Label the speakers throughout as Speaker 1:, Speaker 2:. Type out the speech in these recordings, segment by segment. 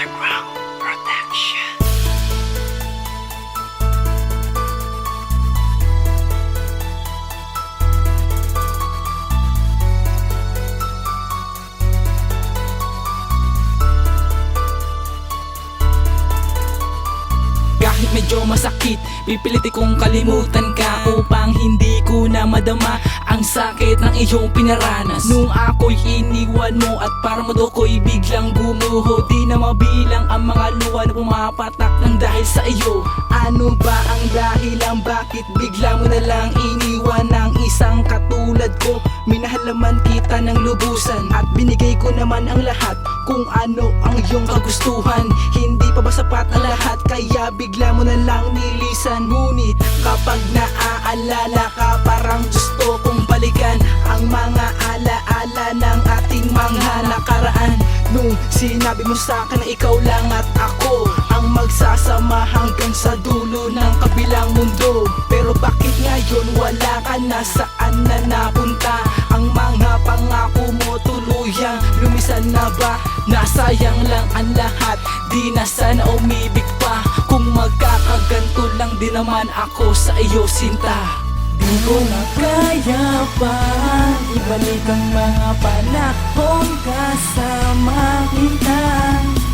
Speaker 1: Underground Protection.
Speaker 2: Kahit medyo masakit, pipilitin kong kalimutan ka upang hindi ko na madama ang sakit ng iyong pinaranas. Nung ako'y iniwan mo at parang mundo ko'y biglang gumuho, di na mabilang ang mga luha na pumapatak ng dahil sa iyo. Ano ba ang dahilan bakit bigla mo na lang iniwan ng isang katulad ko? Minahal naman kita ng lubusan at binigay ko naman ang lahat kung ano ang iyong kagustuhan. Hindi pa ba sapat ang lahat kaya bigla mo na lang nilisan? Ngunit kapag naaalala ka parang gusto kong balikan ang mga alaala ng ating mga nakaraan. Nung sinabi mo sa akin na ikaw lang at ako ang magsasama hanggang sa dulo ng kabilang mundo. Pero bakit ngayon wala ka na, saan na napunta? Ang mga pangako mo tuluyang lumisan na ba? Nasayang lang ang lahat, di na sana umibig pa. Kung magkakaganto lang din naman ako sa iyo sinta. Di ko na kaya pa ibalik ang mga panahong kasama kita.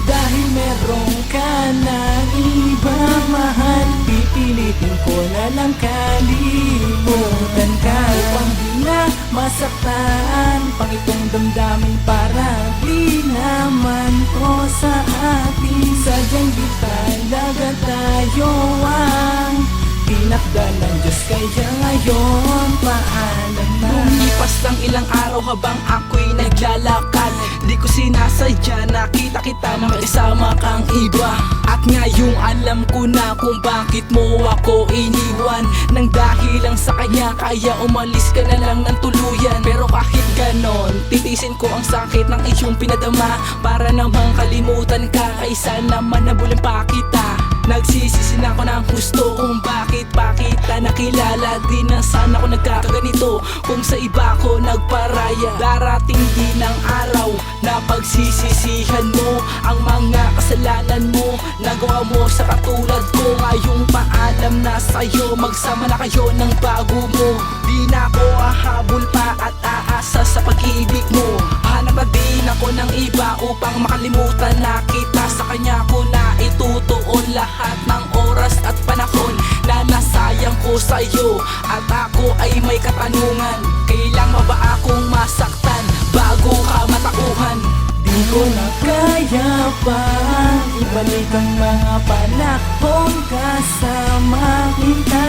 Speaker 2: Dahil meron ka na iba mahal, pipilitin ko na lang kalimutan ka. Upang di na masaktan pang itong damdamin para di naman ko sa atin. Sadyang di talaga tayo ang tinakda ng Diyos, kaya ngayon paalam na. Lumipas ng ilang araw habang ako'y naglalakad, di ko sinasadya nakita kita na mag-isama kang iba. At ngayong alam ko na kung bakit mo ako iniwan, nang dahil lang sa kanya kaya umalis ka na lang ng tuluyan. Pero kahit ganon, titisin ko ang sakit ng iyong pinadama para namang kalimutan ka, kaysa naman nabulin pa kita. Nagsisisi na ako ng gusto kung bakit pa kita nakilala. Di na sana ako nagkakaganito kung sa iba ko nagparaya. Darating din ang araw na pagsisisihan mo ang mga kasalanan mo nagawa mo sa katulad ko. Ngayong paalam na sa'yo, magsama na kayo ng bago mo. Di na ako ahabol pa at aasa sa pag-ibig mo. Hanap na din ako ng iba upang makalimutan na kita. Sa kanya ko na itutuon lahat ng oras at panahon na nasayang ko sa'yo. At ako ay may katanungan, kailan mo ba akong masaktan bago ka matauhan? Di ko na kaya pa ibalik ang mga panahong kasama kita.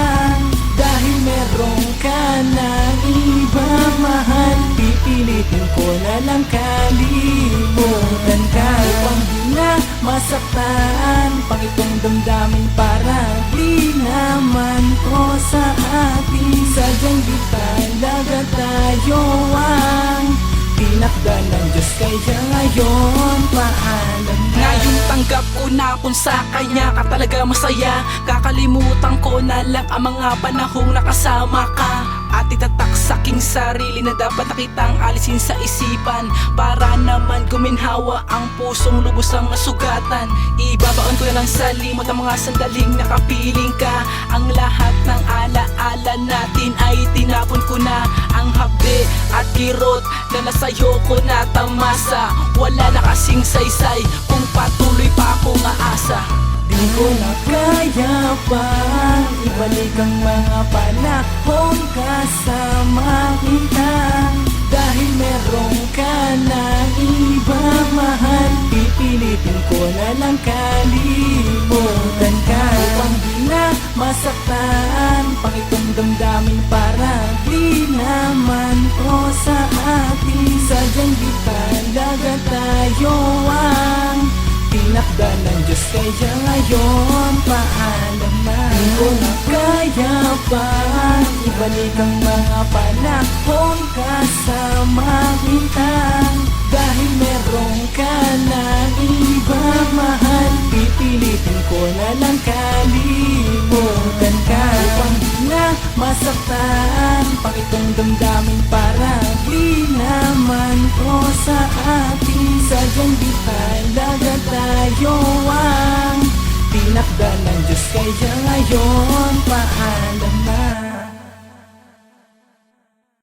Speaker 2: Dahil meron ka na iba mahal, pipilitin ko na lang kalimutan ka. Upang di na masaktan pang itong damdamin para di naman ko sa atin. Sadyang di talaga tayo ang tinakda ng Diyos, kaya ngayon paalam na. Ngayon tanggap ko na kung sa kanya ka talaga masaya. Kakalimutan ko na lang ang mga panahong nakasama ka. At itatak sa aking sarili na dapat na kitang alisin sa isipan, para naman guminhawa ang pusong lubusang nasugatan. Ibabaon ko na lang sa limot ang mga sandaling nakapiling ka. Ang lahat ng alaala natin ay tinapon ko na. Ang habde at kirot na nasayo ko na tamasa, wala na kasing saysay kung patuloy pa akong aasa. Di ko na kaya pa ibalik ang mga panahong kasama kita. Dahil meron ka na iba mahal, pipilitin ko na lang kalimutan ka. Upang di na masaktan pang itong damdamin para di naman ko sa atin. Sadyang di talaga tayo ang tinakda ng Diyos, kaya ngayon paalam na. Di ko na kaya pa ibalik ang mga panahong kasama kita. Dahil meron ka na iba mahal, pipilitin ko na lang kalimutan ka. Upang di na masaktan pang itong damdamin para di naman ko sa atin. Sadyang di talaga tayo sa'yo ang tinakda ng Diyos. Kaya ngayon paalam na.